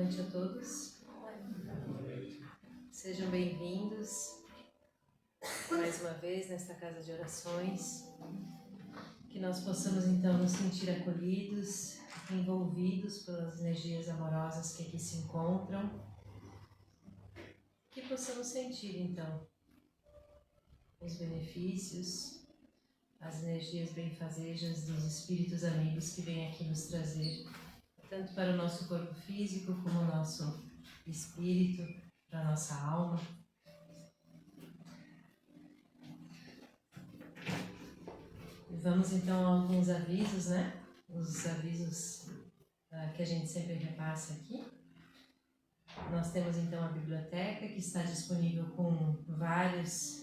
noite a todos. Sejam bem-vindos mais uma vez nesta casa de orações. Que nós possamos então nos sentir acolhidos, envolvidos pelas energias amorosas que aqui se encontram. Que possamos sentir então os benefícios, as energias benfazejas dos espíritos amigos que vêm aqui nos trazer, tanto para o nosso corpo físico como o nosso espírito, para a nossa alma. E vamos então a alguns avisos, né? Os avisos que a gente sempre repassa aqui. Nós temos então a biblioteca, que está disponível com várias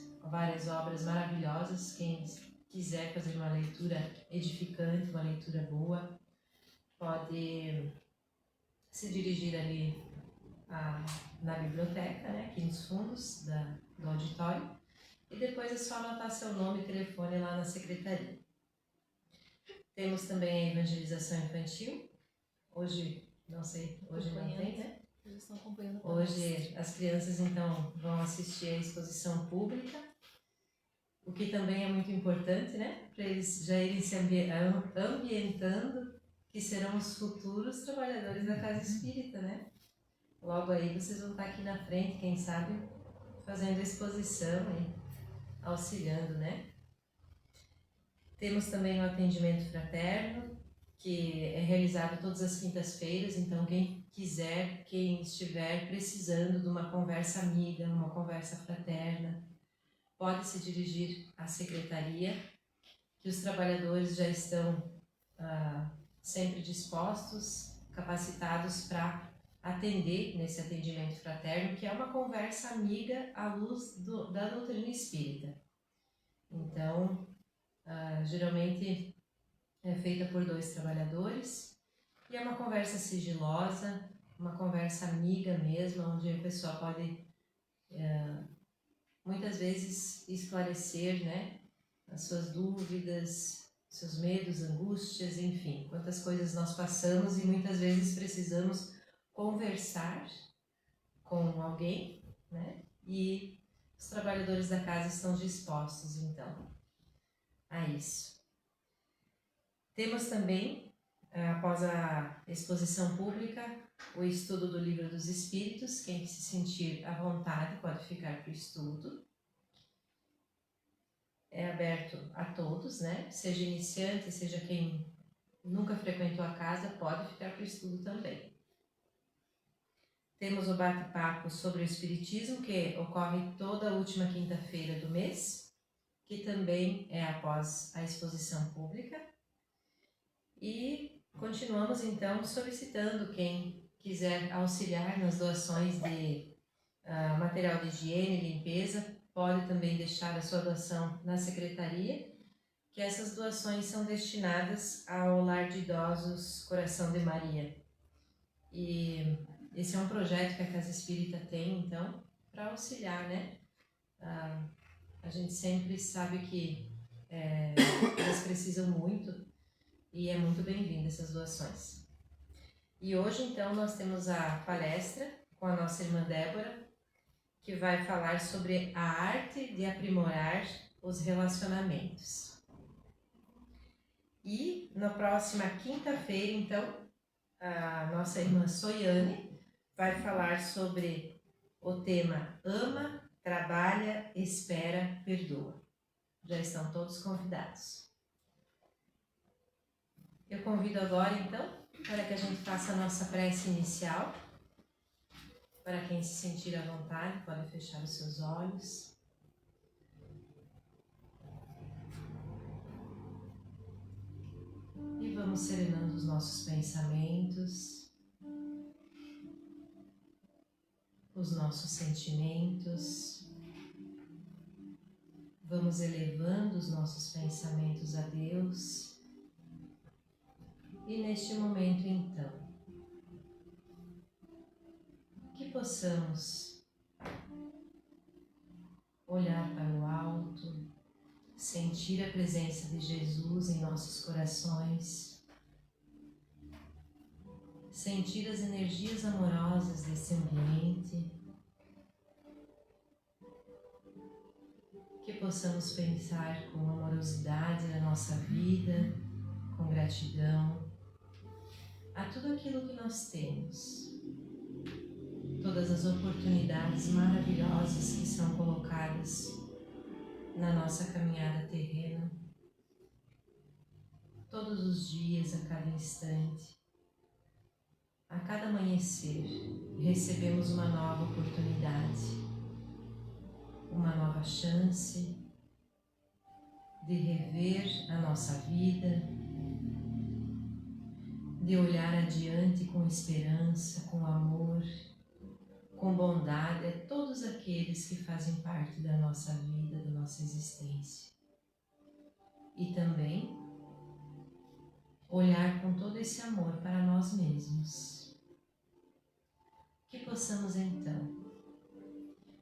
obras maravilhosas. Quem quiser fazer uma leitura edificante, uma leitura boa, pode se dirigir ali na biblioteca, né, aqui nos fundos do auditório, e depois é só anotar seu nome e telefone lá na secretaria. Temos também a evangelização infantil. Hoje, não sei, hoje não tem, né? Eles estão acompanhando. Hoje as crianças então vão assistir à exposição pública, o que também é muito importante, né? Para eles já irem se ambientando, que serão os futuros trabalhadores da Casa Espírita, né? Logo aí vocês vão estar aqui na frente, quem sabe, fazendo exposição e auxiliando, né? Temos também o atendimento fraterno, que é realizado todas as quintas-feiras, então quem quiser, quem estiver precisando de uma conversa amiga, uma conversa fraterna, pode se dirigir à secretaria, que os trabalhadores já estão sempre dispostos, capacitados para atender nesse atendimento fraterno, que é uma conversa amiga à luz da doutrina espírita. Então, geralmente é feita por 2 trabalhadores e é uma conversa sigilosa, uma conversa amiga mesmo, onde a pessoa pode muitas vezes esclarecer, né, as suas dúvidas, seus medos, angústias, enfim, quantas coisas nós passamos e muitas vezes precisamos conversar com alguém, né? E os trabalhadores da casa estão dispostos, então, a isso. Temos também, após a exposição pública, o estudo do Livro dos Espíritos. Quem se sentir à vontade pode ficar para o estudo. É aberto a todos, né? Seja iniciante, seja quem nunca frequentou a casa, pode ficar para o estudo também. Temos o bate-papo sobre o Espiritismo, que ocorre toda a última quinta-feira do mês, que também é após a exposição pública. E continuamos então solicitando quem quiser auxiliar nas doações de material de higiene e limpeza, pode também deixar a sua doação na secretaria, que essas doações são destinadas ao Lar de Idosos Coração de Maria. E esse é um projeto que a Casa Espírita tem, então, para auxiliar, né? A gente sempre sabe que elas precisam muito e é muito bem-vinda essas doações. E hoje, então, nós temos a palestra com a nossa irmã Débora, que vai falar sobre a arte de aprimorar os relacionamentos. E na próxima quinta-feira, então, a nossa irmã Soiane vai falar sobre o tema Ama, Trabalha, Espera, Perdoa. Já estão todos convidados. Eu convido agora, então, para que a gente faça a nossa prece inicial. Para quem se sentir à vontade, pode fechar os seus olhos. E vamos serenando os nossos pensamentos, os nossos sentimentos. Vamos elevando os nossos pensamentos a Deus. E neste momento, então, que possamos olhar para o alto, sentir a presença de Jesus em nossos corações, sentir as energias amorosas desse ambiente, que possamos pensar com amorosidade na nossa vida, com gratidão a tudo aquilo que nós temos, todas as oportunidades maravilhosas que são colocadas na nossa caminhada terrena, todos os dias, a cada instante, a cada amanhecer, recebemos uma nova oportunidade, uma nova chance de rever a nossa vida, de olhar adiante com esperança, com amor, com bondade a todos aqueles que fazem parte da nossa vida, da nossa existência. E também olhar com todo esse amor para nós mesmos. Que possamos então,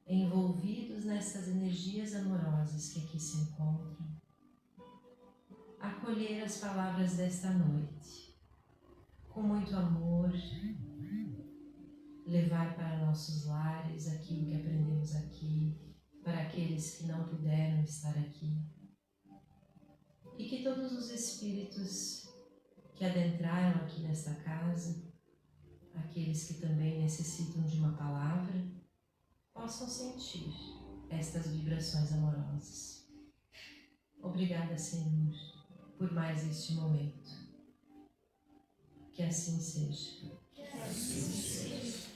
envolvidos nessas energias amorosas que aqui se encontram, acolher as palavras desta noite, com muito amor, levar para nossos lares aquilo que aprendemos aqui, para aqueles que não puderam estar aqui, e que todos os espíritos que adentraram aqui nesta casa, aqueles que também necessitam de uma palavra, possam sentir estas vibrações amorosas. Obrigada, Senhor, por mais este momento. Que assim seja. Que assim seja.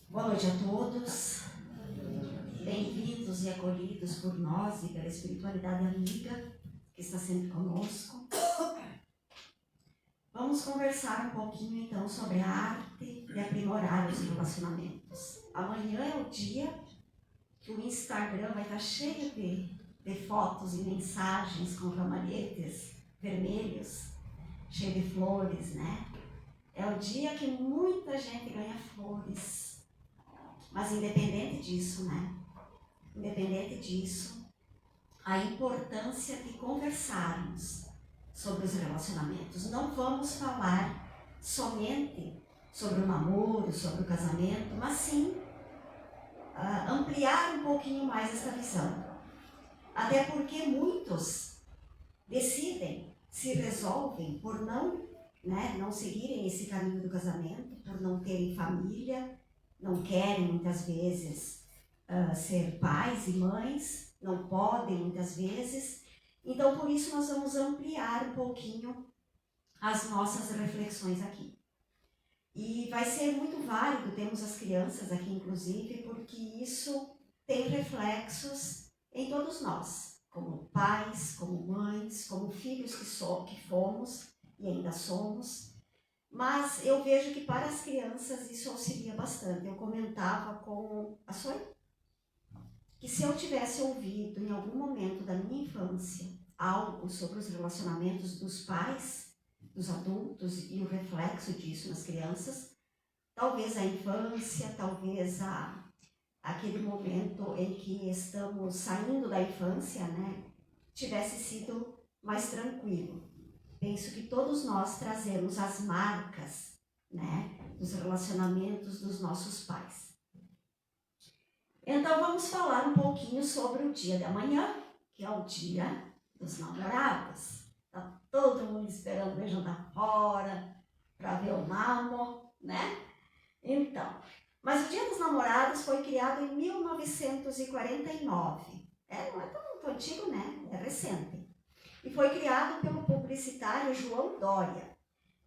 Boa noite a todos. Bem-vindos e acolhidos por nós e pela espiritualidade amiga que está sempre conosco. Vamos conversar um pouquinho então sobre a arte de aprimorar os relacionamentos. Amanhã é o dia que o Instagram vai estar cheio de fotos e mensagens com ramalhetes vermelhos, cheio de flores, né? É o dia que muita gente ganha flores. Mas independente disso, né? Independente disso, a importância de conversarmos sobre os relacionamentos. Não vamos falar somente sobre o namoro, sobre o casamento, mas sim ampliar um pouquinho mais essa visão. Até porque muitos decidem, se resolvem por não seguirem esse caminho do casamento, por não terem família, não querem muitas vezes ser pais e mães, não podem muitas vezes. Então, por isso, nós vamos ampliar um pouquinho as nossas reflexões aqui. E vai ser muito válido, temos as crianças aqui inclusive, porque isso tem reflexos em todos nós, como pais, como mães, como filhos que fomos e ainda somos. Mas eu vejo que para as crianças isso auxilia bastante. Eu comentava com a Sônia que se eu tivesse ouvido em algum momento da minha infância algo sobre os relacionamentos dos pais, dos adultos e o reflexo disso nas crianças, talvez a infância, talvez aquele momento em que estamos saindo da infância, né, tivesse sido mais tranquilo. Penso que todos nós trazemos as marcas, né, dos relacionamentos dos nossos pais. Então vamos falar um pouquinho sobre o dia de amanhã, que é o dia dos namorados. Tá todo mundo esperando o jantar fora para ver o namo, né? Então, mas o Dia dos Namorados foi criado em 1949. Não é tão antigo, né? É recente. E foi criado pelo publicitário João Dória.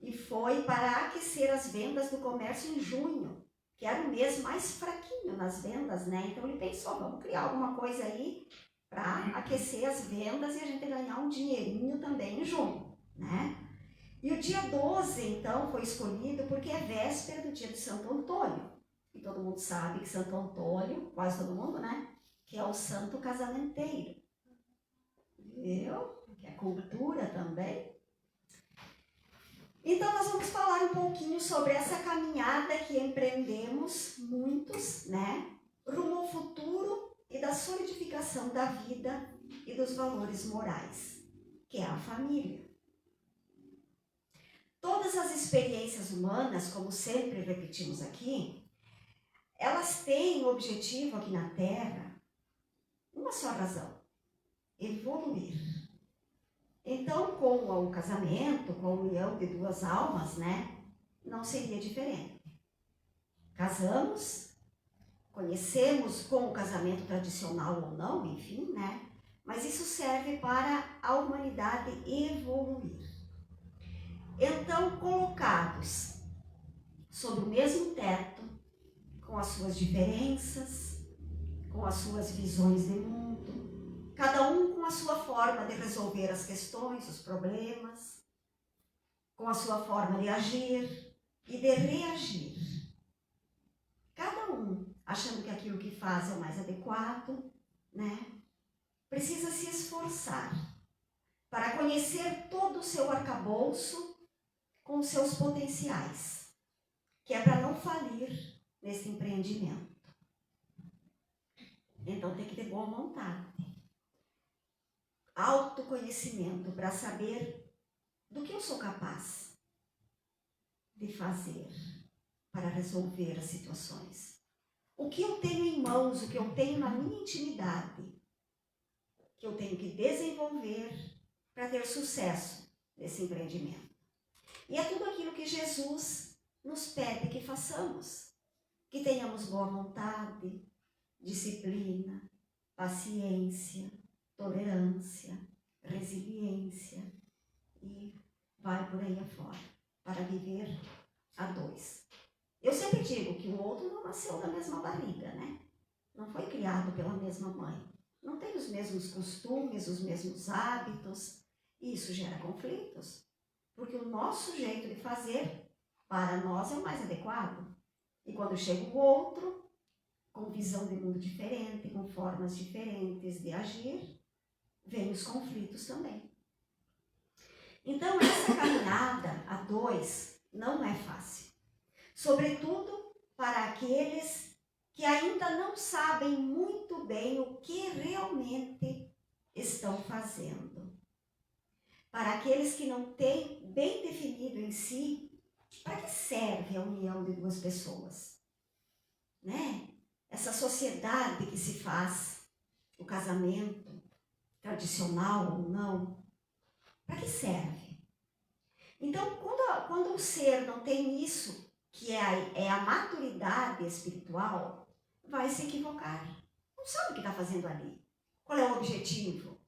E foi para aquecer as vendas do comércio em junho, que era o mês mais fraquinho nas vendas, né? Então ele pensou, vamos criar alguma coisa aí para aquecer as vendas e a gente ganhar um dinheirinho também em junho, né? E o dia 12, então, foi escolhido porque é véspera do dia de Santo Antônio. E todo mundo sabe que Santo Antônio, quase todo mundo, né? Que é o santo casamenteiro. Viu? Que é cultura também. Então nós vamos falar um pouquinho sobre sobre essa caminhada que empreendemos, muitos, né, rumo ao futuro e da solidificação da vida e dos valores morais, que é a família. Todas as experiências humanas, como sempre repetimos aqui, elas têm o objetivo aqui na Terra, uma só razão: evoluir. Então, com o casamento, com a união de duas almas, né, não seria diferente. Casamos, conhecemos com o casamento tradicional ou não, enfim, né, mas isso serve para a humanidade evoluir. Então, colocados sob o mesmo teto, com as suas diferenças, com as suas visões de mundo, cada um com a sua forma de resolver as questões, os problemas, com a sua forma de agir e de reagir. Cada um achando que aquilo que faz é o mais adequado, né? Precisa se esforçar para conhecer todo o seu arcabouço com os seus potenciais, que é para não falir nesse empreendimento. Então tem que ter boa vontade, autoconhecimento para saber do que eu sou capaz de fazer para resolver as situações. O que eu tenho em mãos, o que eu tenho na minha intimidade, que eu tenho que desenvolver para ter sucesso nesse empreendimento. E é tudo aquilo que Jesus nos pede que façamos, que tenhamos boa vontade, disciplina, paciência, tolerância, resiliência e vai por aí afora, para viver a dois. Eu sempre digo que o outro não nasceu da mesma barriga, né? Não foi criado pela mesma mãe. Não tem os mesmos costumes, os mesmos hábitos, e isso gera conflitos, porque o nosso jeito de fazer, para nós, é o mais adequado. E quando chega o outro, com visão de mundo diferente, com formas diferentes de agir, vem os conflitos também. Então, essa caminhada a dois não é fácil. Sobretudo para aqueles que ainda não sabem muito bem o que realmente estão fazendo. Para aqueles que não têm bem definido em si para que serve a união de duas pessoas, né? Essa sociedade que se faz, o casamento, tradicional ou não, para que serve? Então, quando o ser não tem isso, que é a maturidade espiritual, vai se equivocar. Não sabe o que está fazendo ali. Qual é o objetivo?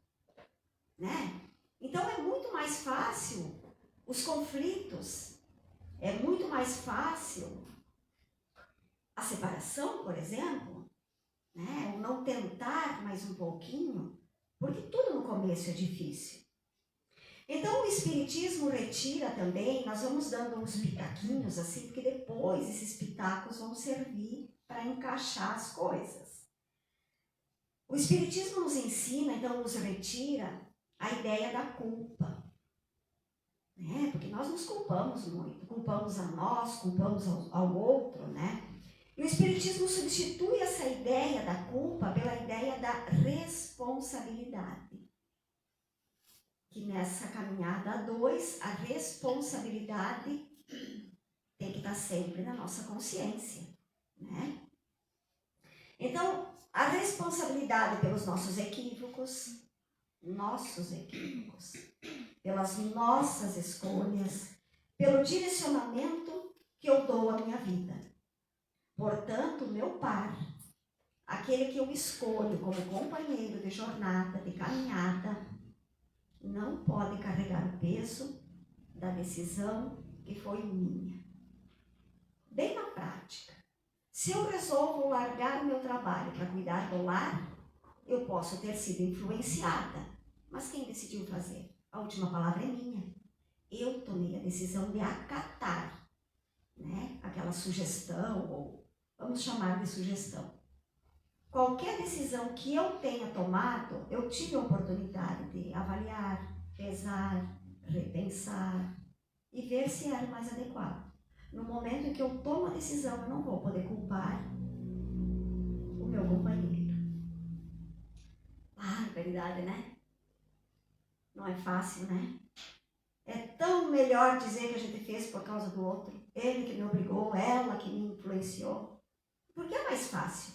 Né? Então, é muito mais fácil os conflitos, é muito mais fácil a separação, por exemplo, né? O não tentar mais um pouquinho, porque tudo no começo é difícil. Então o Espiritismo retira também, nós vamos dando uns pitaquinhos assim, porque depois esses pitacos vão servir para encaixar as coisas. O Espiritismo nos ensina, então nos retira a ideia da culpa, né? Porque nós nos culpamos muito, culpamos a nós, culpamos ao outro, né? E o Espiritismo substitui essa ideia da culpa pela ideia da responsabilidade. Que nessa caminhada a dois, a responsabilidade tem que estar sempre na nossa consciência, né? Então, a responsabilidade pelos nossos equívocos, pelas nossas escolhas, pelo direcionamento que eu dou à minha vida. Portanto, meu par, aquele que eu escolho como companheiro de jornada, de caminhada, não pode carregar o peso da decisão que foi minha. Bem na prática, se eu resolvo largar o meu trabalho para cuidar do lar, eu posso ter sido influenciada, mas quem decidiu fazer? A última palavra é minha. Eu tomei a decisão de acatar, né, aquela sugestão, ou vamos chamar de sugestão. Qualquer decisão que eu tenha tomado, eu tive a oportunidade de avaliar, pesar, repensar e ver se era o mais adequado. no momento em que eu tomo a decisão, eu não vou poder culpar o meu companheiro. Ah, verdade, né? Não é fácil, né? É tão melhor dizer que a gente fez por causa do outro. Ele que me obrigou, ela que me influenciou. Porque é mais fácil.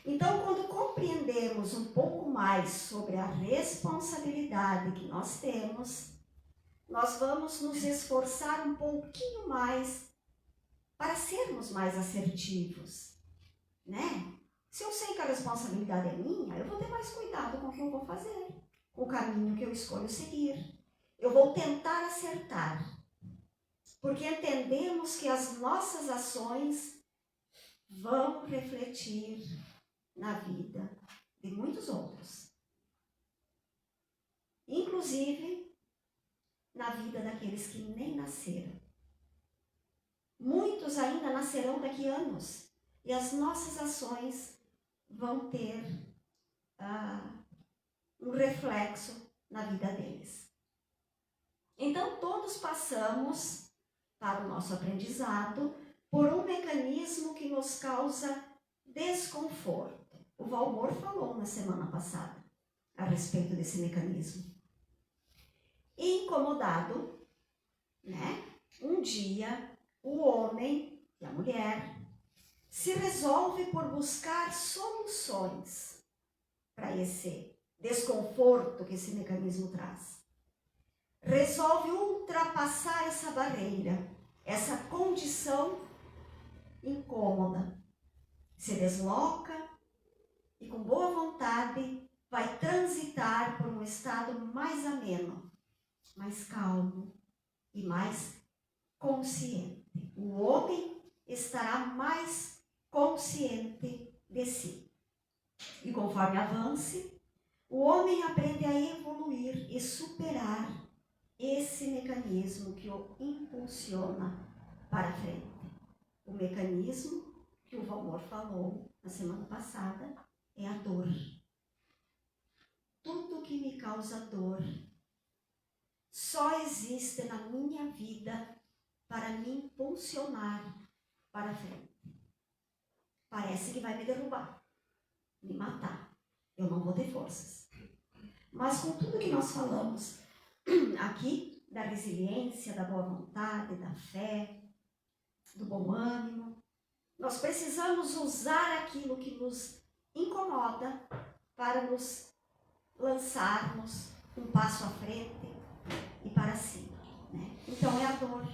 Então, quando compreendemos um pouco mais sobre a responsabilidade que nós temos, nós vamos nos esforçar um pouquinho mais para sermos mais assertivos, né? Se eu sei que a responsabilidade é minha, eu vou ter mais cuidado com o que eu vou fazer, com o caminho que eu escolho seguir. Eu vou tentar acertar, porque entendemos que as nossas ações vão refletir na vida de muitos outros, inclusive na vida daqueles que nem nasceram. Muitos ainda nascerão daqui a anos e as nossas ações vão ter um reflexo na vida deles. Então todos passamos, para o nosso aprendizado, por um mecanismo que nos causa desconforto. O Valmor falou na semana passada a respeito desse mecanismo. Incomodado, né? Um dia, o homem e a mulher se resolve por buscar soluções para esse desconforto que esse mecanismo traz. Resolve ultrapassar essa barreira, essa condição incômoda. Se desloca e com boa vontade vai transitar por um estado mais ameno, mais calmo e mais consciente. O homem estará mais consciente de si. E conforme avance, o homem aprende a evoluir e superar esse mecanismo que o impulsiona para frente. O mecanismo que o Valmor falou na semana passada é a dor. Tudo que me causa dor só existe na minha vida para me impulsionar para frente. Parece que vai me derrubar, me matar. Eu não vou ter forças. Mas com tudo que nós falamos aqui, da resiliência, da boa vontade, da fé, do bom ânimo, nós precisamos usar aquilo que nos incomoda para nos lançarmos um passo à frente e para cima, né? Então é a dor.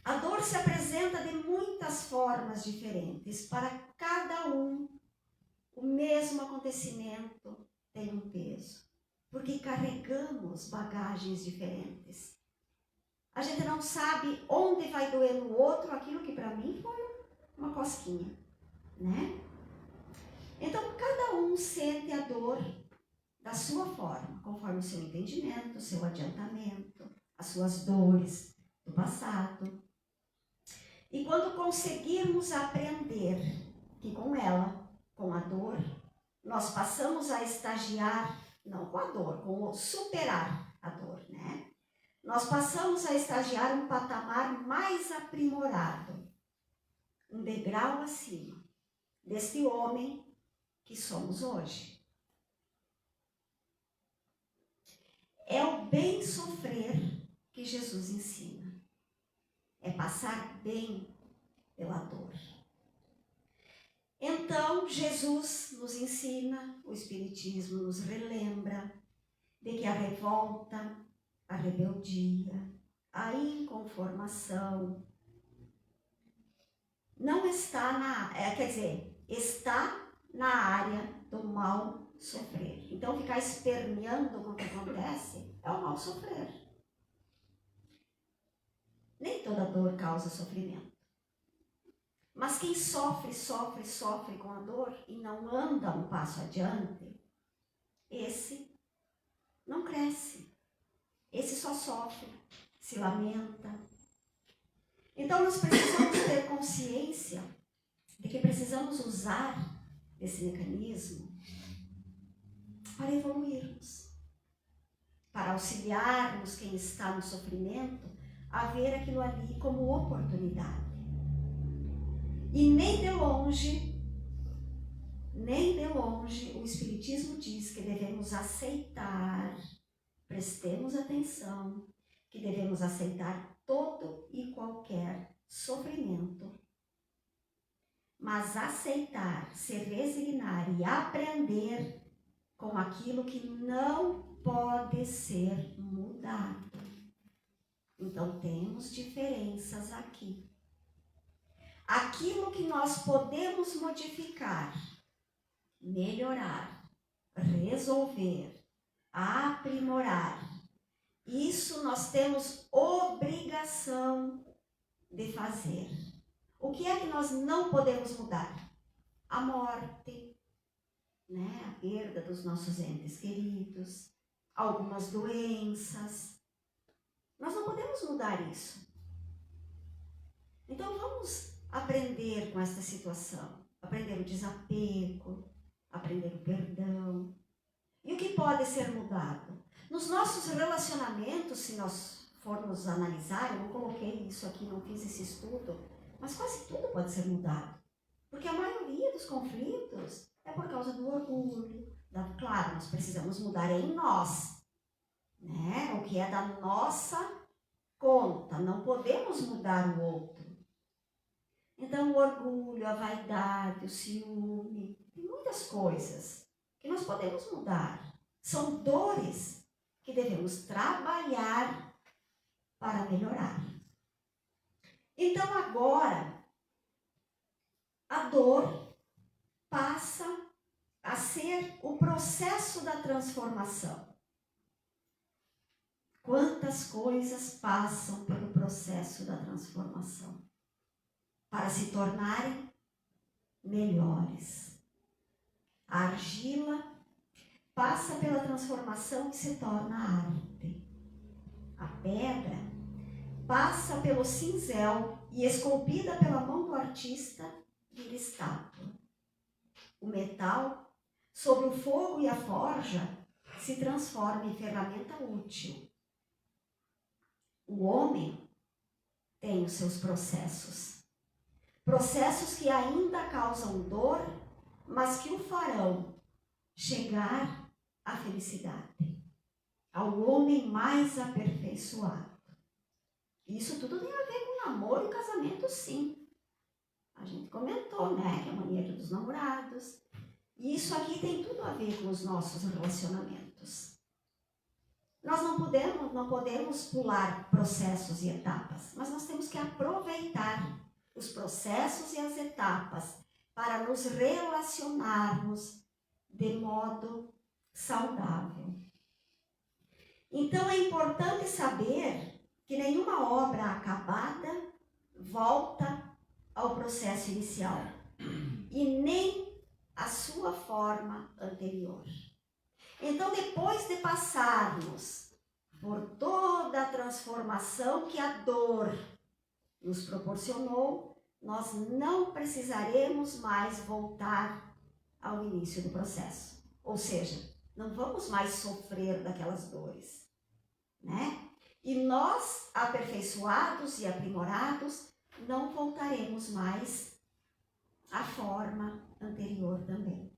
A dor se apresenta de muitas formas diferentes. Para cada um, o mesmo acontecimento tem um peso, porque carregamos bagagens diferentes. A gente não sabe onde vai doer no outro aquilo que para mim foi uma cosquinha, né? Então, cada um sente a dor da sua forma, conforme o seu entendimento, o seu adiantamento, as suas dores do passado. E quando conseguirmos aprender que com ela, com a dor, nós passamos a estagiar, não com a dor, com o superar a dor, né? Nós passamos a estagiar um patamar mais aprimorado, um degrau acima deste homem que somos hoje. É o bem sofrer que Jesus ensina. É passar bem pela dor. Então, Jesus nos ensina, o Espiritismo nos relembra de que a revolta, a rebeldia, a inconformação não está está na área do mal sofrer. Então, ficar esperneando com o que acontece é o mal sofrer. Nem toda dor causa sofrimento. Mas quem sofre com a dor e não anda um passo adiante, esse não cresce. Esse só sofre, se lamenta. Então nós precisamos ter consciência de que precisamos usar esse mecanismo para evoluirmos, para auxiliarmos quem está no sofrimento a ver aquilo ali como oportunidade. E nem de longe, o Espiritismo diz que devemos aceitar, prestemos atenção, que devemos aceitar todo e qualquer sofrimento, mas aceitar, se resignar e aprender com aquilo que não pode ser mudado. Então temos diferenças aqui. Aquilo que nós podemos modificar, melhorar, resolver, aprimorar, isso nós temos obrigação de fazer. O que é que nós não podemos mudar? A morte, né? A perda dos nossos entes queridos, algumas doenças. Nós não podemos mudar isso. Então vamos aprender com esta situação, aprender o desapego, aprender o perdão. E o que pode ser mudado? Nos nossos relacionamentos, se nós formos analisar, eu não coloquei isso aqui, não fiz esse estudo, mas quase tudo pode ser mudado. Porque a maioria dos conflitos é por causa do orgulho. Claro, nós precisamos mudar em nós, né? O que é da nossa conta, não podemos mudar o outro. Então o orgulho, a vaidade, o ciúme, tem muitas coisas que nós podemos mudar. São dores que devemos trabalhar para melhorar. Então agora, a dor passa a ser o processo da transformação. Quantas coisas passam pelo processo da transformação para se tornarem melhores. A argila passa pela transformação que se torna arte. A pedra passa pelo cinzel e, esculpida pela mão do artista, vira estátua. O metal, sob o fogo e a forja, se transforma em ferramenta útil. O homem tem os seus processos. Processos que ainda causam dor, mas que o farão chegar à felicidade, ao homem mais aperfeiçoado. Isso tudo tem a ver com namoro e casamento, sim. A gente comentou, né, que é a mania dos namorados. E isso aqui tem tudo a ver com os nossos relacionamentos. Nós não podemos pular processos e etapas, mas nós temos que aproveitar os processos e as etapas para nos relacionarmos de modo saudável. Então é importante saber que nenhuma obra acabada volta ao processo inicial e nem à sua forma anterior. Então, depois de passarmos por toda a transformação que a dor nos proporcionou, nós não precisaremos mais voltar ao início do processo. Ou seja, não vamos mais sofrer daquelas dores, né? E nós, aperfeiçoados e aprimorados, não voltaremos mais à forma anterior também.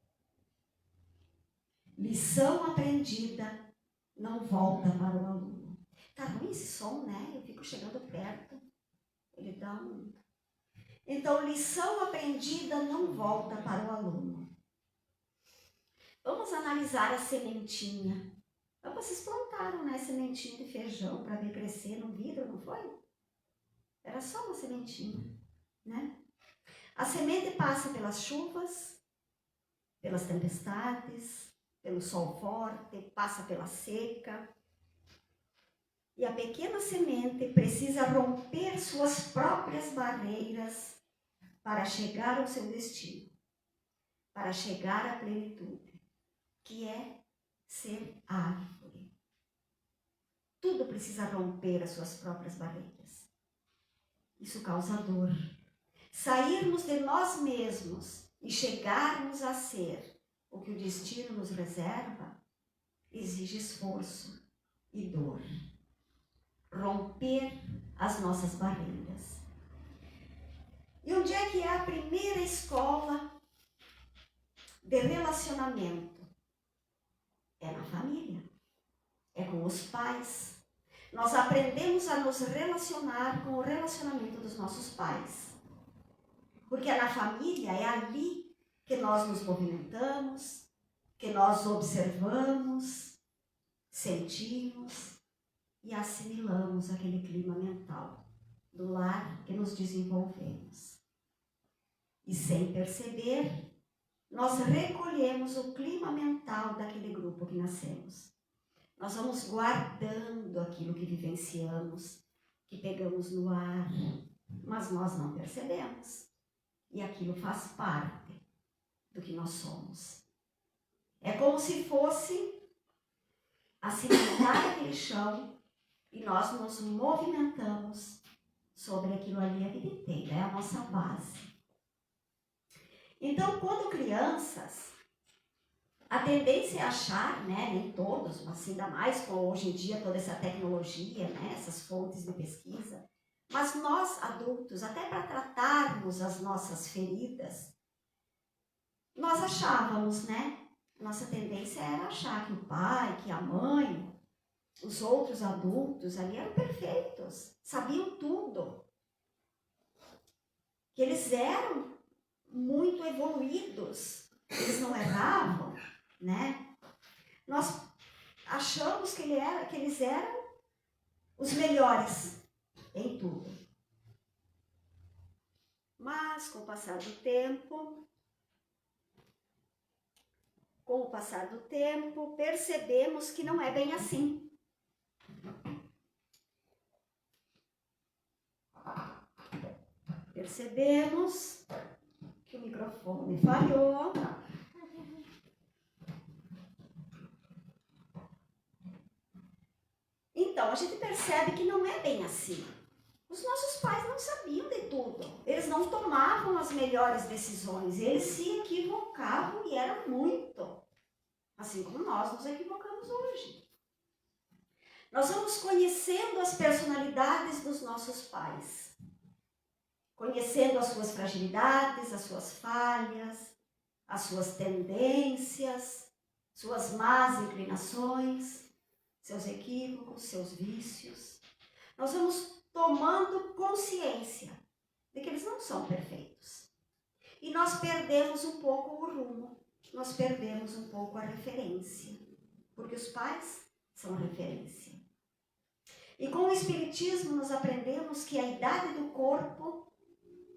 Lição aprendida não volta para o aluno. Tá ruim esse som, né? Eu fico chegando perto. Ele dá um... Então, lição aprendida não volta para o aluno. Vamos analisar a sementinha. Então, vocês plantaram, né, sementinha de feijão para ver crescer no vidro, não foi? Era só uma sementinha, né? A semente passa pelas chuvas, pelas tempestades, pelo sol forte, passa pela seca. E a pequena semente precisa romper suas próprias barreiras para chegar ao seu destino, para chegar à plenitude, que é ser árvore. Tudo precisa romper as suas próprias barreiras. Isso causa dor. Sairmos de nós mesmos e chegarmos a ser o que o destino nos reserva exige esforço e dor. Romper as nossas barreiras. E onde é que é a primeira escola de relacionamento? É na família, é com os pais. Nós aprendemos a nos relacionar com o relacionamento dos nossos pais. Porque é na família, é ali que nós nos movimentamos, que nós observamos, sentimos e assimilamos aquele clima mental do lar que nos desenvolvemos. E sem perceber, nós recolhemos o clima mental daquele grupo que nascemos. Nós vamos guardando aquilo que vivenciamos, que pegamos no ar, mas nós não percebemos. E aquilo faz parte do que nós somos. É como se fosse cimentar aquele chão e nós nos movimentamos sobre aquilo ali a vida inteira, é a nossa base. Então, quando crianças, a tendência é achar, né, nem todos, mas ainda mais com hoje em dia toda essa tecnologia, né, essas fontes de pesquisa, mas nós adultos, até para tratarmos as nossas feridas, nós achávamos, né, nossa tendência era achar que o pai, que a mãe, os outros adultos ali eram perfeitos, sabiam tudo, que eles eram muito evoluídos, eles não erravam, né? Nós achamos que eles eram os melhores em tudo. Mas com o passar do tempo, percebemos que não é bem assim. Percebemos que o microfone falhou. Então, a gente percebe que não é bem assim. Os nossos pais não sabiam de tudo. Eles não tomavam as melhores decisões. Eles se equivocavam e era muito. Assim como nós nos equivocamos hoje. Nós vamos conhecendo as personalidades dos nossos pais. Conhecendo as suas fragilidades, as suas falhas, as suas tendências, suas más inclinações, seus equívocos, seus vícios. Nós vamos tomando consciência de que eles não são perfeitos. E nós perdemos um pouco o rumo, nós perdemos um pouco a referência, porque os pais são referência. E com o Espiritismo nós aprendemos que a idade do corpo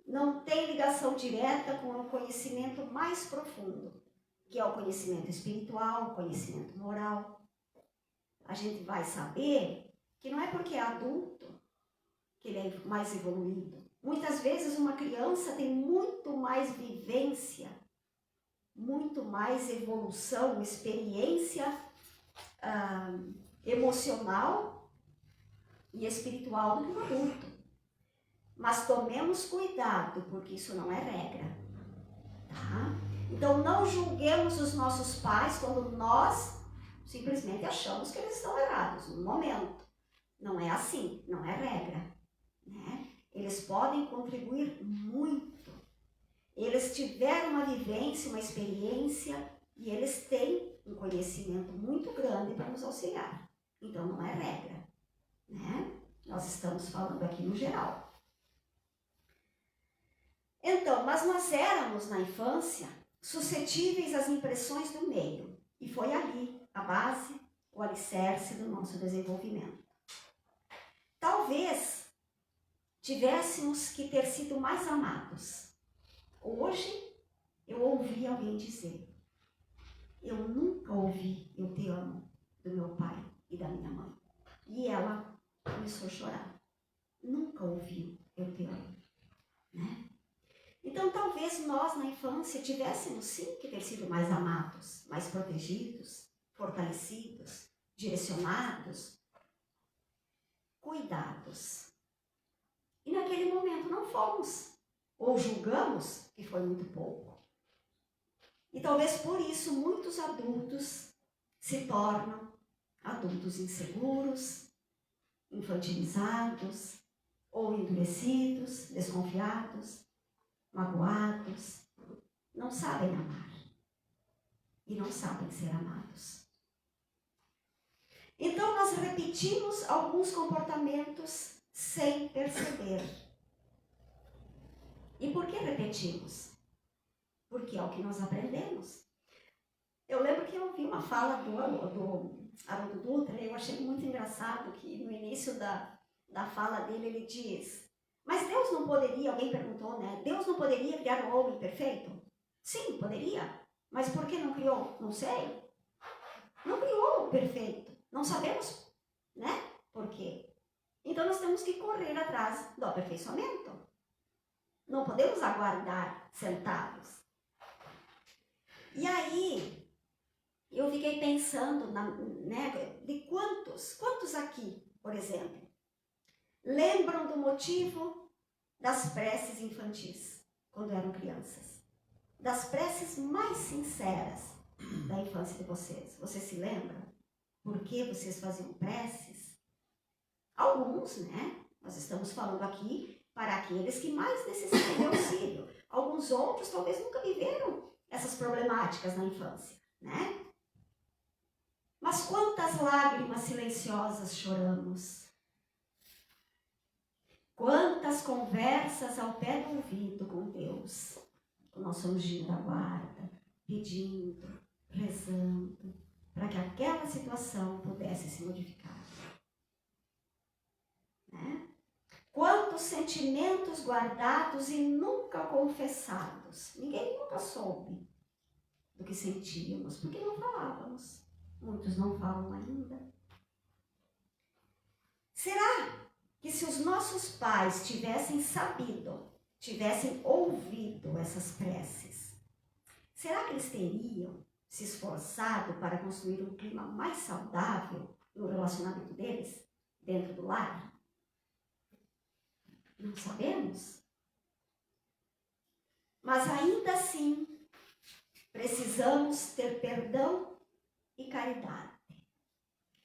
não tem ligação direta com o conhecimento mais profundo, que é o conhecimento espiritual, o conhecimento moral. A gente vai saber que não é porque é adulto que ele é mais evoluído. Muitas vezes uma criança tem muito mais vivência, muito mais evolução, experiência emocional e espiritual do que um adulto. Mas tomemos cuidado, porque isso não é regra. Tá? Então não julguemos os nossos pais quando nós simplesmente achamos que eles estão errados no momento. Não é assim, não é regra. Né? Eles podem contribuir muito. Eles tiveram uma vivência, uma experiência e eles têm um conhecimento muito grande para nos auxiliar. Então não é regra. Né? Nós estamos falando aqui no geral. Então, mas nós éramos na infância suscetíveis às impressões do meio. E foi ali a base, o alicerce do nosso desenvolvimento. Talvez tivéssemos que ter sido mais amados. Hoje eu ouvi alguém dizer: eu nunca ouvi "eu te amo" do meu pai e da minha mãe. E ela começou a chorar. Nunca ouviu "eu te amo", né? Então talvez nós na infância tivéssemos sim que ter sido mais amados, mais protegidos, fortalecidos, direcionados, cuidados. E naquele momento não fomos, ou julgamos que foi muito pouco. E talvez por isso muitos adultos se tornam adultos inseguros, infantilizados, ou endurecidos, desconfiados, magoados, não sabem amar e não sabem ser amados. Então nós repetimos alguns comportamentos sem perceber. E por que repetimos? Porque é o que nós aprendemos. Eu lembro que eu ouvi uma fala do Haroldo Dutra, eu achei muito engraçado que no início da fala dele ele diz: mas Deus não poderia, alguém perguntou, né? Deus não poderia criar um homem perfeito? Sim, poderia. Mas por que não criou? Não sei. Não criou o perfeito. Não sabemos, né? Por quê? Então nós temos que correr atrás do aperfeiçoamento. Não podemos aguardar sentados. E aí, eu fiquei pensando, né, de quantos aqui, por exemplo, lembram do motivo das preces infantis, quando eram crianças? Das preces mais sinceras da infância de vocês. Vocês se lembram? Por que vocês faziam preces? Alguns, né? Nós estamos falando aqui para aqueles que mais necessitam de auxílio. Alguns outros talvez nunca viveram essas problemáticas na infância, né? Mas quantas lágrimas silenciosas choramos? Quantas conversas ao pé do ouvido com Deus, com o nosso anjinho da guarda, pedindo, rezando, para que aquela situação pudesse se modificar. Né? Quantos sentimentos guardados e nunca confessados. Ninguém nunca soube do que sentíamos, porque não falávamos. Muitos não falam ainda. Será que se os nossos pais tivessem sabido, tivessem ouvido essas preces, será que eles teriam se esforçado para construir um clima mais saudável no relacionamento deles, dentro do lar? Não sabemos. Mas ainda assim, precisamos ter perdão e caridade.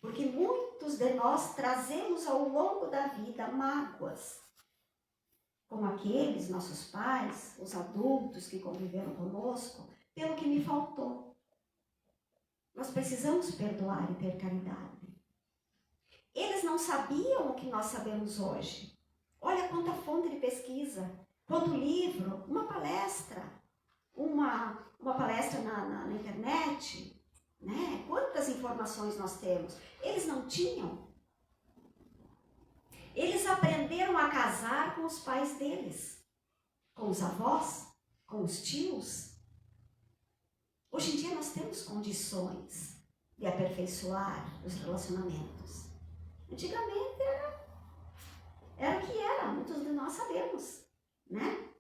Porque muitos de nós trazemos ao longo da vida mágoas, como aqueles nossos pais, os adultos que conviveram conosco, pelo que me faltou. Nós precisamos perdoar e ter caridade. Eles não sabiam o que nós sabemos hoje. Olha quanta fonte de pesquisa, quanto livro, uma palestra na internet, né? Quantas informações nós temos. Eles não tinham. Eles aprenderam a casar com os pais deles, com os avós, com os tios. Hoje em dia nós temos condições de aperfeiçoar os relacionamentos. Antigamente era o que era, muitos de nós sabemos, né?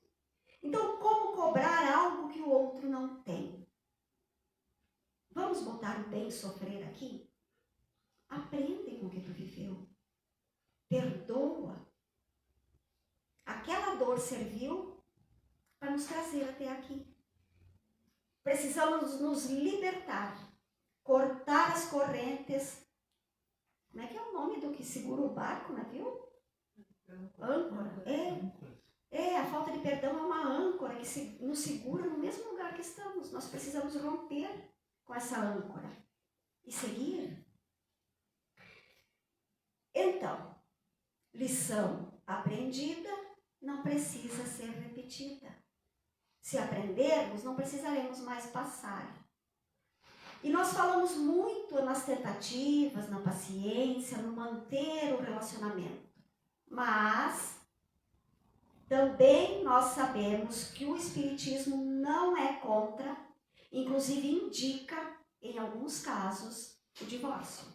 Então, como cobrar algo que o outro não tem? Vamos botar o bem sofrer aqui? Aprende com o que tu viveu. Perdoa. Aquela dor serviu para nos trazer até aqui. Precisamos nos libertar, cortar as correntes. Como é que é o nome do que segura o barco, navio? Âncora. A falta de perdão é uma âncora que nos segura no mesmo lugar que estamos. Nós precisamos romper com essa âncora e seguir. Então, lição aprendida não precisa ser repetida. Se aprendermos, não precisaremos mais passar. E nós falamos muito nas tentativas, na paciência, no manter o relacionamento. Mas também nós sabemos que o Espiritismo não é contra, inclusive indica, em alguns casos, o divórcio.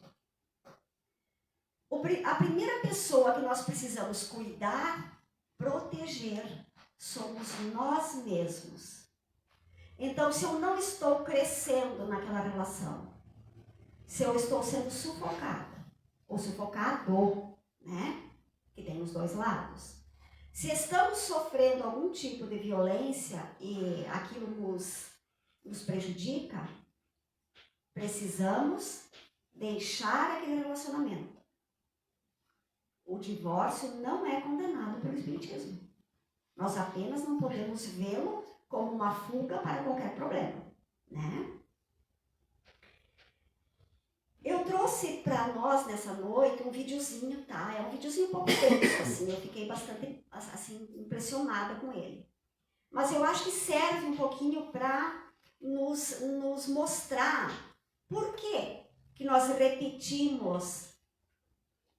A primeira pessoa que nós precisamos cuidar, proteger, somos nós mesmos. Então, se eu não estou crescendo naquela relação, se eu estou sendo sufocada, ou sufocado, né? Que tem os dois lados. Se estamos sofrendo algum tipo de violência e aquilo nos prejudica, precisamos deixar aquele relacionamento. O divórcio não é condenado pelo Espiritismo. Nós apenas não podemos vê-lo como uma fuga para qualquer problema, né? Eu trouxe para nós nessa noite um videozinho, tá? É um videozinho um pouco denso, assim, eu fiquei bastante assim, impressionada com ele. Mas eu acho que serve um pouquinho para nos mostrar por que nós repetimos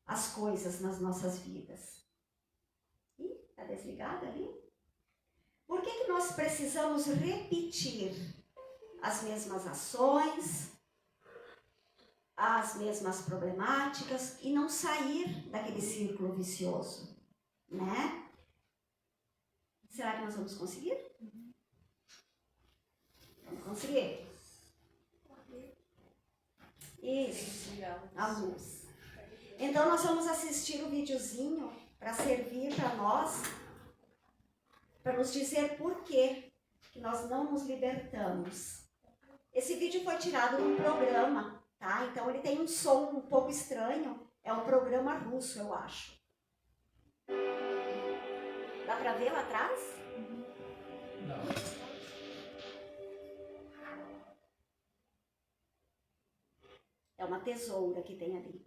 as coisas nas nossas vidas. Ih, tá desligado ali? Por que nós precisamos repetir as mesmas ações, as mesmas problemáticas e não sair daquele círculo vicioso, né? Será que nós vamos conseguir? Vamos conseguir? Isso, a luz. Então nós vamos assistir o videozinho para servir para nós, para nos dizer por que nós não nos libertamos. Esse vídeo foi tirado num programa, tá? Então ele tem um som um pouco estranho, é um programa russo, eu acho. Dá para ver lá atrás? Não. É uma tesoura que tem ali.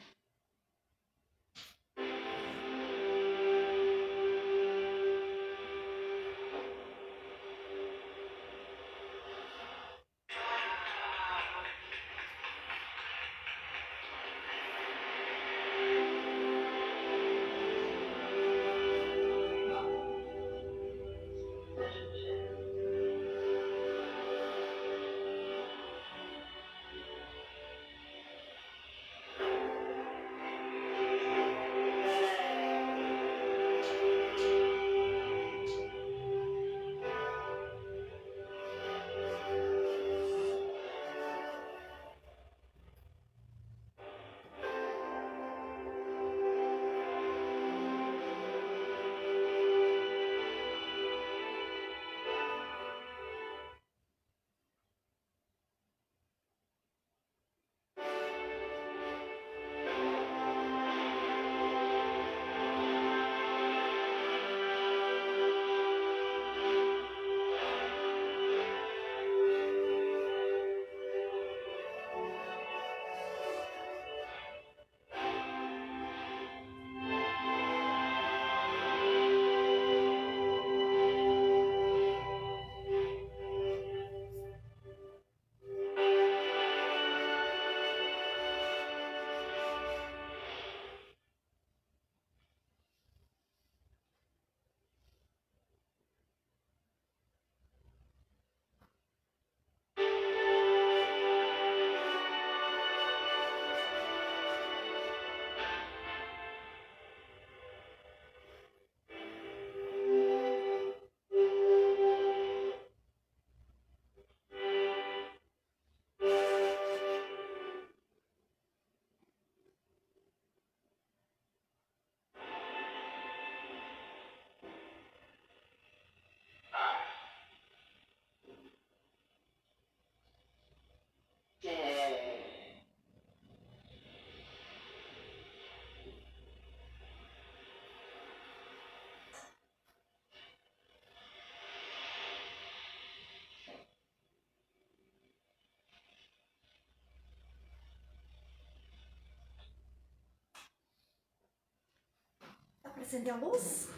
Acender a luz?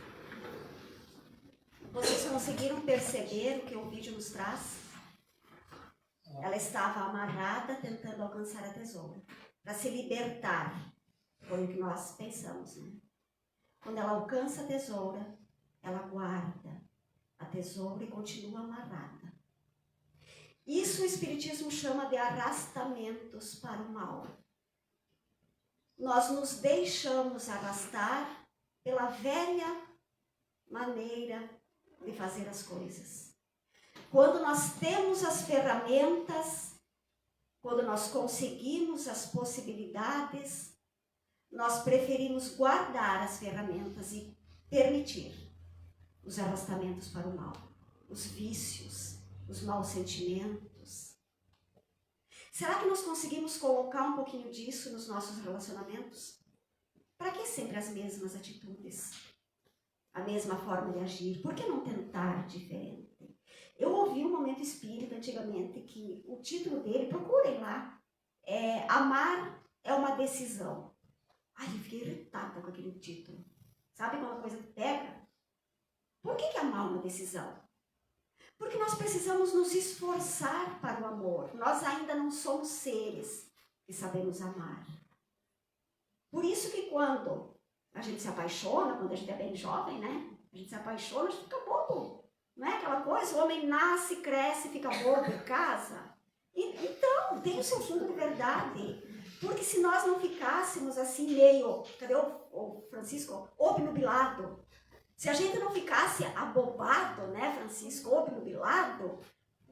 Vocês conseguiram perceber o que o vídeo nos traz? Ela estava amarrada tentando alcançar a tesoura, para se libertar. Foi o que nós pensamos, né? Quando ela alcança a tesoura, ela guarda a tesoura e continua amarrada. Isso o Espiritismo chama de arrastamentos para o mal. Nós nos deixamos arrastar pela velha maneira de fazer as coisas. Quando nós temos as ferramentas, quando nós conseguimos as possibilidades, nós preferimos guardar as ferramentas e permitir os arrastamentos para o mal, os vícios, os maus sentimentos. Será que nós conseguimos colocar um pouquinho disso nos nossos relacionamentos? Para que sempre as mesmas atitudes? A mesma forma de agir? Por que não tentar diferente? Eu ouvi um momento espírita antigamente que o título dele, procurem lá, Amar é uma decisão. Ai, eu fiquei irritada com aquele título. Sabe quando a coisa pega? Por que amar é uma decisão? Porque nós precisamos nos esforçar para o amor. Nós ainda não somos seres que sabemos amar. Por isso que quando a gente se apaixona, quando a gente é bem jovem, né? A gente se apaixona, a gente fica bobo. Não é aquela coisa? O homem nasce, cresce, fica bobo e casa. Então, tem o seu fundo de verdade. Porque se nós não ficássemos assim meio, cadê o Francisco? Obnubilado. Se a gente não ficasse abobado, né, Francisco, obnubilado,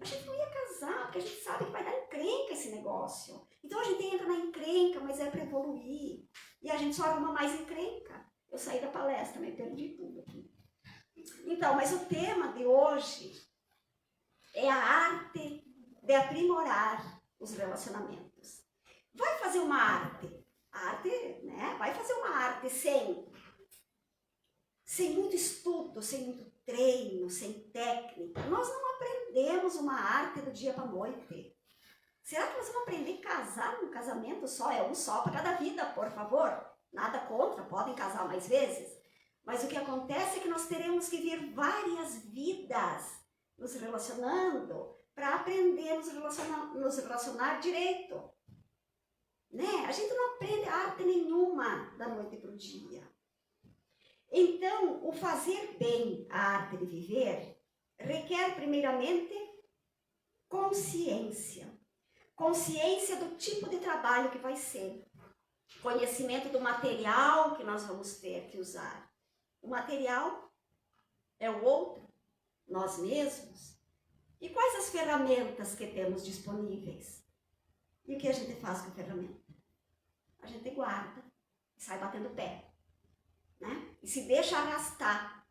a gente não ia casar, porque a gente sabe que vai dar encrenca esse negócio. Então a gente entra na encrenca, mas é para evoluir. E a gente só arruma mais encrenca. Eu saí da palestra, me perdi tudo aqui. Então, mas o tema de hoje é a arte de aprimorar os relacionamentos. Vai fazer uma arte. A arte, né? Vai fazer uma arte sem muito estudo, sem muito treino, sem técnica. Nós não aprendemos uma arte do dia para a noite. Será que nós vamos aprender a casar num casamento só? É um só para cada vida, por favor. Nada contra, podem casar mais vezes. Mas o que acontece é que nós teremos que vir várias vidas nos relacionando para aprender a nos relacionar direito. Né? A gente não aprende arte nenhuma da noite para o dia. Então, o fazer bem, a arte de viver, requer primeiramente consciência. Consciência do tipo de trabalho que vai ser. Conhecimento do material que nós vamos ter que usar. O material é o outro, nós mesmos. E quais as ferramentas que temos disponíveis? E o que a gente faz com a ferramenta? A gente guarda e sai batendo pé. Né? E se deixa arrastar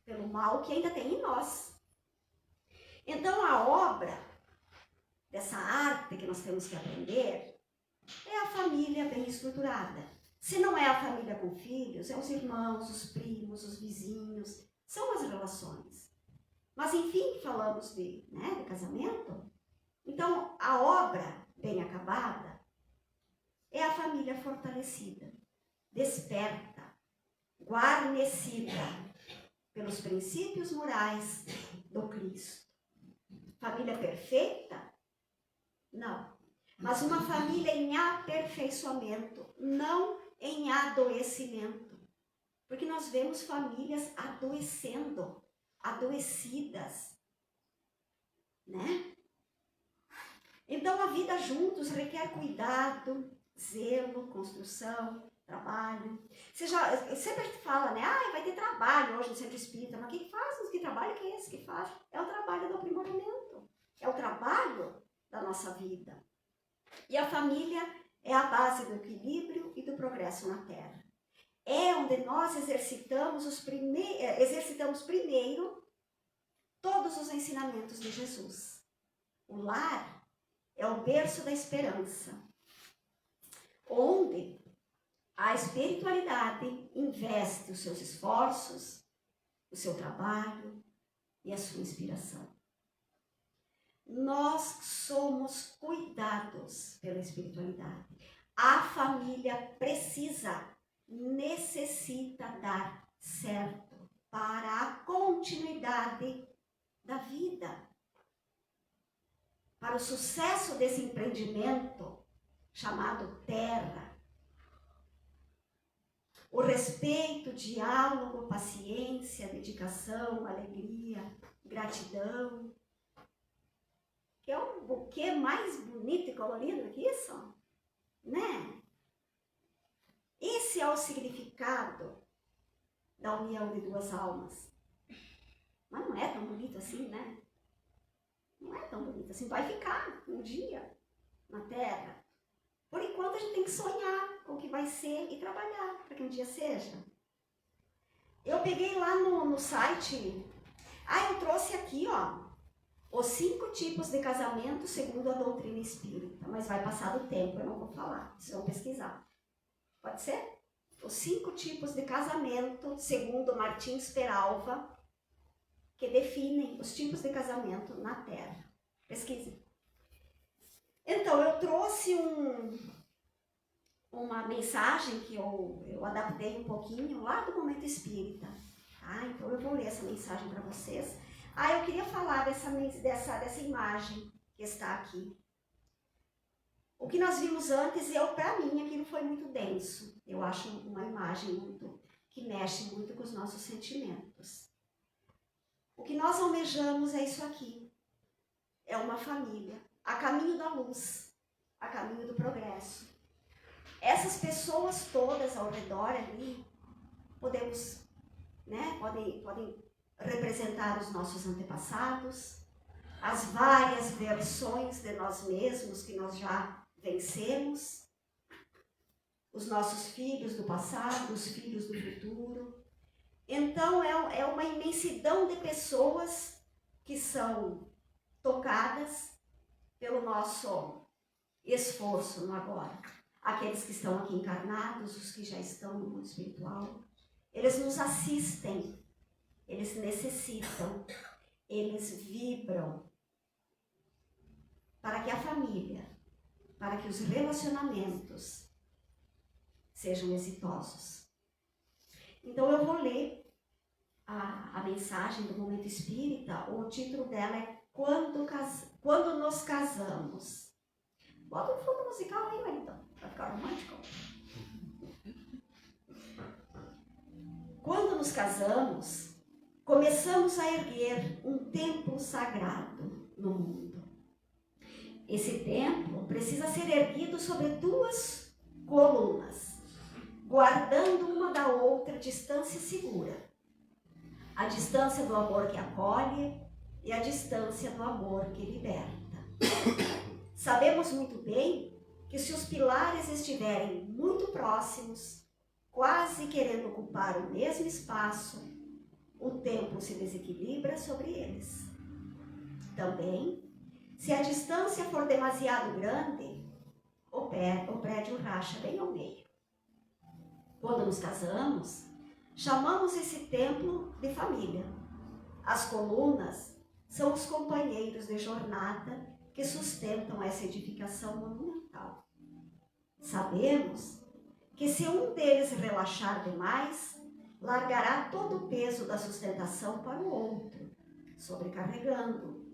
pelo mal que ainda tem em nós. Então a obra dessa arte que nós temos que aprender é a família bem estruturada. Se não é a família com filhos, é os irmãos, os primos, os vizinhos, são as relações. Mas enfim, falamos de casamento. Então a obra bem acabada é a família fortalecida, desperta, guarnecida pelos princípios morais do Cristo. Família perfeita? Não. Mas uma família em aperfeiçoamento, não em adoecimento. Porque nós vemos famílias adoecendo, adoecidas. Né? Então a vida juntos requer cuidado, zelo, construção, trabalho. Sempre a gente fala, né? Vai ter trabalho hoje no centro espírita. Mas quem faz? Que trabalho que é esse que faz? É o trabalho do aprimoramento. É o trabalho da nossa vida. E a família é a base do equilíbrio e do progresso na Terra. É onde nós exercitamos primeiro todos os ensinamentos de Jesus. O lar é o berço da esperança, onde a espiritualidade investe os seus esforços, o seu trabalho e a sua inspiração. Nós somos cuidados pela espiritualidade. A família necessita dar certo para a continuidade da vida. Para o sucesso desse empreendimento chamado Terra. O respeito, diálogo, paciência, dedicação, alegria, gratidão. Que é um buquê mais bonito e colorido que isso, né? Esse é o significado da união de duas almas. Mas não é tão bonito assim, né? Não é tão bonito assim. Vai ficar um dia na Terra. Por enquanto a gente tem que sonhar com o que vai ser e trabalhar para que um dia seja. Eu peguei lá no site, eu trouxe aqui, os 5 tipos de casamento segundo a doutrina espírita. Mas vai passar do tempo, eu não vou falar. Vocês vão pesquisar. Pode ser? os 5 tipos de casamento, segundo Martins Peralva, que definem os tipos de casamento na Terra. Pesquise. Então, eu trouxe uma mensagem que eu adaptei um pouquinho lá do Momento Espírita. Tá? Então, eu vou ler essa mensagem para vocês. Eu queria falar dessa imagem que está aqui. O que nós vimos antes, para mim, aquilo foi muito denso. Eu acho uma imagem que mexe muito com os nossos sentimentos. O que nós almejamos é isso aqui. É uma família, a caminho da luz, a caminho do progresso. Essas pessoas todas ao redor ali, podem representar os nossos antepassados, as várias versões de nós mesmos que nós já vencemos, os nossos filhos do passado, os filhos do futuro. Então, é uma imensidão de pessoas que são tocadas pelo nosso esforço no agora. Aqueles que estão aqui encarnados, os que já estão no mundo espiritual, eles nos assistem, eles necessitam, eles vibram para que a família, para que os relacionamentos sejam exitosos. Então eu vou ler a mensagem do Momento Espírita. O título dela é Quando nos casamos. Bota um fundo musical aí, maridão, para ficar romântico. Quando nos casamos, começamos a erguer um templo sagrado no mundo. Esse templo precisa ser erguido sobre 2 colunas, guardando uma da outra distância segura. A distância do amor que acolhe e a distância do amor que liberta. Sabemos muito bem que se os pilares estiverem muito próximos, quase querendo ocupar o mesmo espaço, o templo se desequilibra sobre eles. Também, se a distância for demasiado grande, o prédio racha bem ao meio. Quando nos casamos, chamamos esse templo de família. As colunas são os companheiros de jornada que sustentam essa edificação monumental. Sabemos que se um deles relaxar demais, largará todo o peso da sustentação para o outro, sobrecarregando.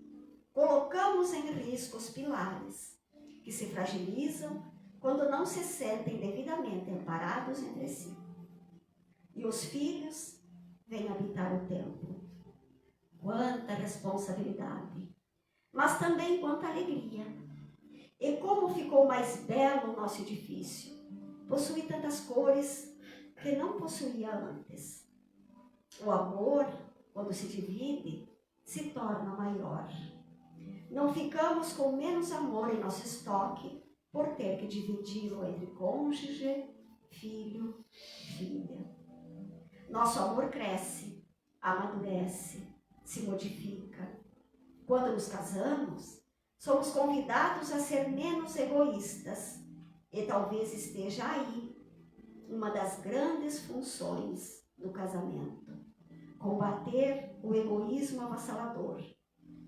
Colocamos em risco os pilares, que se fragilizam quando não se sentem devidamente amparados entre si. E os filhos vêm habitar o templo. Quanta responsabilidade, mas também quanta alegria. E como ficou mais belo o nosso edifício. Possui tantas cores que não possuía antes. O amor, quando se divide, se torna maior. Não ficamos com menos amor em nosso estoque por ter que dividi-lo entre cônjuge, filho, filha. Nosso amor cresce, amadurece, se modifica. Quando nos casamos, somos convidados a ser menos egoístas e talvez esteja aí uma das grandes funções do casamento: combater o egoísmo avassalador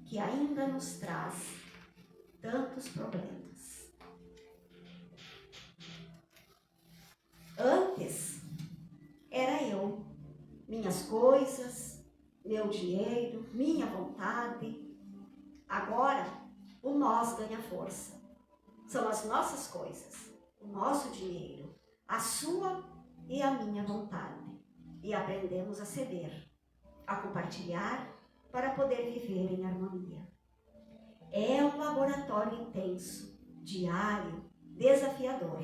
que ainda nos traz tantos problemas. Antes, era eu, minhas coisas, meu dinheiro, minha vontade. Agora, o nós ganha força. São as nossas coisas, o nosso dinheiro, a sua e a minha vontade. E aprendemos a ceder, a compartilhar para poder viver em harmonia. É um laboratório intenso, diário, desafiador.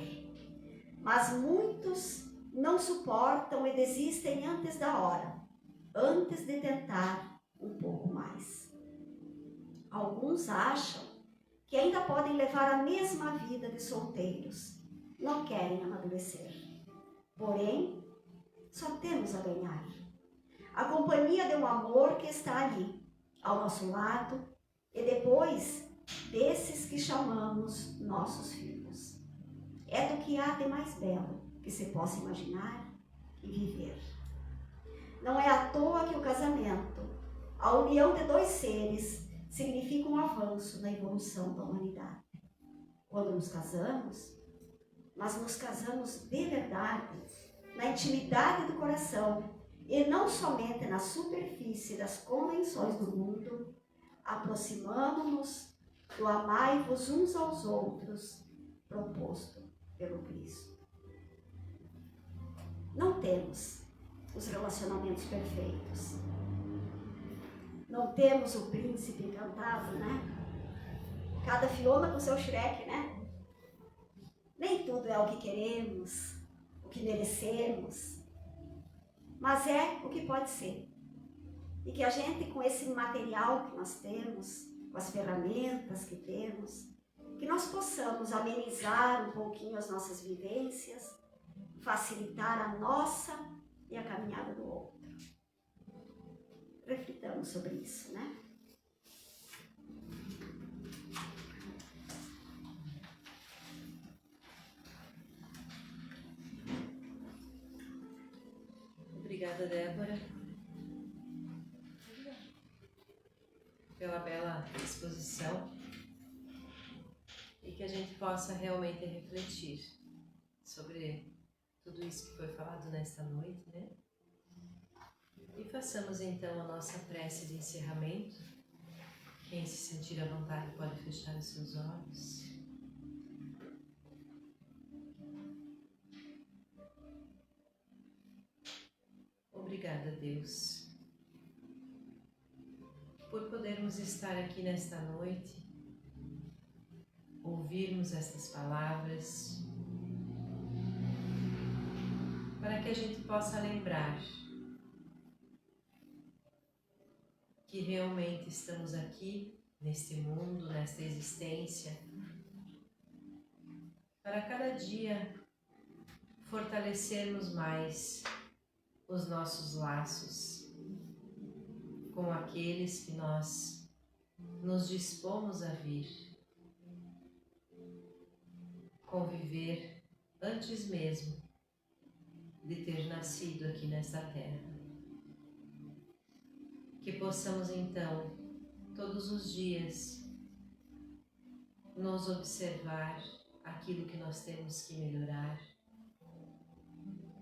Mas muitos não suportam e desistem antes da hora, antes de tentar um pouco mais. Alguns acham que ainda podem levar a mesma vida de solteiros, não querem amadurecer. Porém, só temos a ganhar. A companhia de um amor que está ali, ao nosso lado, e depois desses que chamamos nossos filhos. É do que há de mais belo que se possa imaginar e viver. Não é à toa que o casamento, a união de dois seres, significa um avanço na evolução da humanidade. Quando nos casamos, nós nos casamos de verdade, na intimidade do coração, e não somente na superfície das convenções do mundo, aproximando-nos do amai-vos uns aos outros, proposto pelo Cristo. Não temos os relacionamentos perfeitos. Não temos o príncipe encantado, né? Cada Fiona com seu Shrek, né? Nem tudo é o que queremos, o que merecemos, mas é o que pode ser. E que a gente, com esse material que nós temos, com as ferramentas que temos, que nós possamos amenizar um pouquinho as nossas vivências, facilitar a nossa e a caminhada do outro. Reflitamos sobre isso, né? Obrigada, Débora, pela bela exposição e que a gente possa realmente refletir sobre tudo isso que foi falado nesta noite, né? E façamos então a nossa prece de encerramento. Quem se sentir à vontade pode fechar os seus olhos. Obrigada, Deus, por podermos estar aqui nesta noite, ouvirmos estas palavras, para que a gente possa lembrar que realmente estamos aqui, neste mundo, nesta existência, para cada dia fortalecermos mais os nossos laços com aqueles que nós nos dispomos a vir conviver antes mesmo de ter nascido aqui nesta terra. Que possamos então, todos os dias, nos observar aquilo que nós temos que melhorar,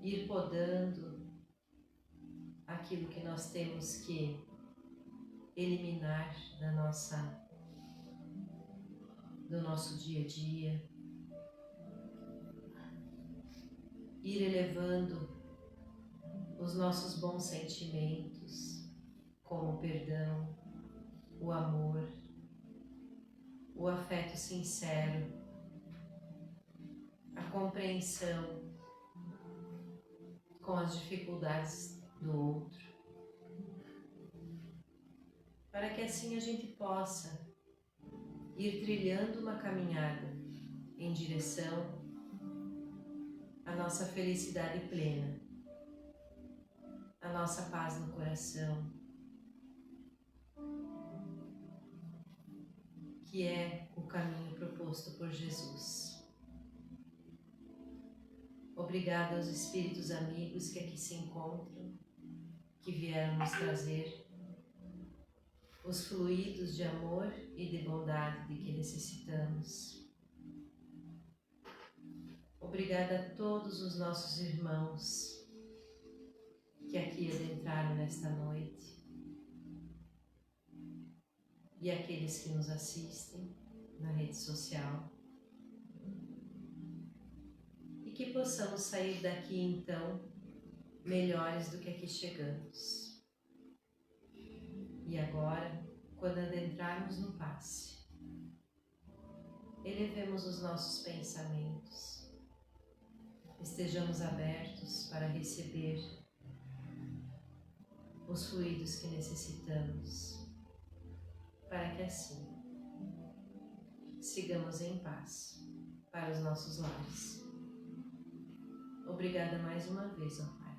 ir podando aquilo que nós temos que eliminar do nosso dia a dia, ir elevando os nossos bons sentimentos, como o perdão, o amor, o afeto sincero, a compreensão com as dificuldades do outro, para que assim a gente possa ir trilhando uma caminhada em direção à nossa felicidade plena, à nossa paz no coração, que é o caminho proposto por Jesus. Obrigada aos espíritos amigos que aqui se encontram, que vieram nos trazer os fluidos de amor e de bondade de que necessitamos. Obrigada a todos os nossos irmãos que aqui adentraram nesta noite e aqueles que nos assistem na rede social. E que possamos sair daqui então melhores do que aqui chegamos. E agora, quando adentrarmos no passe, elevemos os nossos pensamentos, estejamos abertos para receber os fluidos que necessitamos, para que assim sigamos em paz para os nossos lares. Obrigada mais uma vez, ó Pai.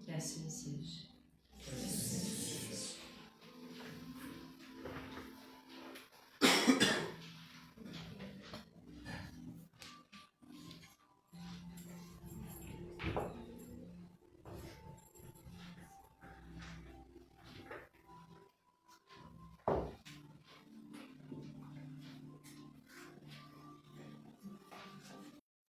Que assim seja.